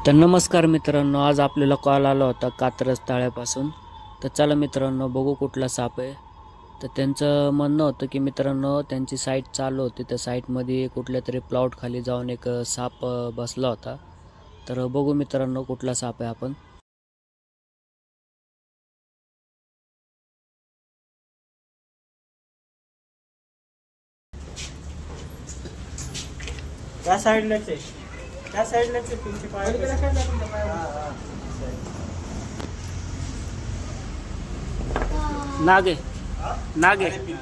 तर नमस्कार मित्रांनो, आज आपल्याला कॉल आला होता कात्रज तळ्यापासून. तर चला मित्रांनो, बघू कुठला साप आहे. तर त्यांचं म्हणणं होतं की मित्रांनो, त्यांची साईट चालू होती. त्या साईटमध्ये कुठल्या तरी प्लॉट खाली जाऊन एक साप बसला होता. तर बघू मित्रांनो कुठला साप आहे आपण. त्या साईडलाच आहे. त्या साईडलाच आहे तुमचे पाय. नाग आहे, नाग आहे,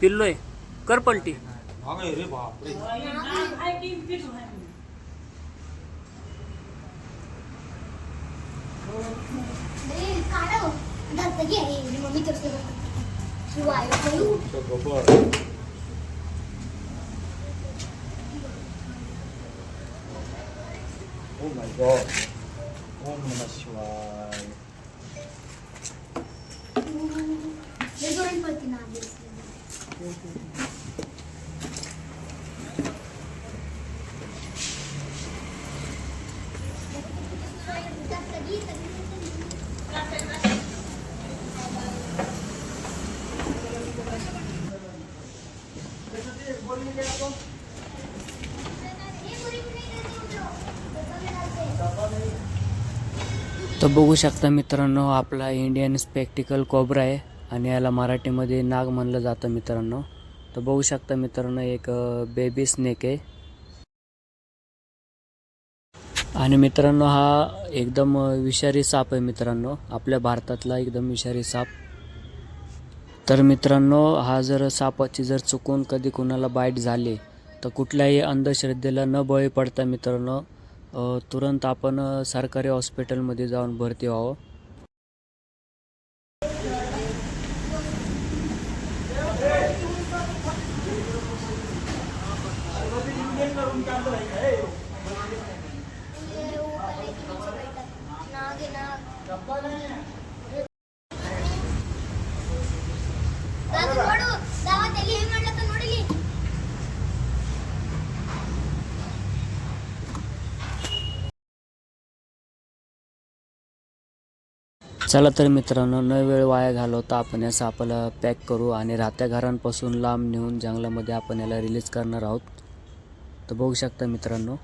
पिल्लो आहे, कर पलटी. रे बापरे. Oh my God. ओम नमः शिवाय. तर बघू शकता मित्रांनो, आपला इंडियन स्पेक्टिकल कोब्रा आहे आणि याला मराठीमध्ये नाग म्हणलं जातं मित्रांनो. तर बघू शकता मित्रांनो, एक बेबी स्नेक आहे. आणि मित्रांनो, हा एकदम विषारी साप आहे मित्रांनो, आपल्या भारतातला एकदम विषारी साप. तर मित्रांनो, हा जर सापाची जर चुकून कधी कुणाला बाईट झाली तर कुठल्याही अंधश्रद्धेला न बळी पडता मित्रांनो, तुरंत आपण सरकारी हॉस्पिटलमध्ये जाऊन भरती व्हावं. चला तर मित्रांनो, न वेळ वाया घालवता आपण या सापाला पॅक करू आणि राहत्या घरांपासून लांब नेऊन जंगलामध्ये आपण याला रिलीज करणार आहोत. तर बघू शकता मित्रांनो.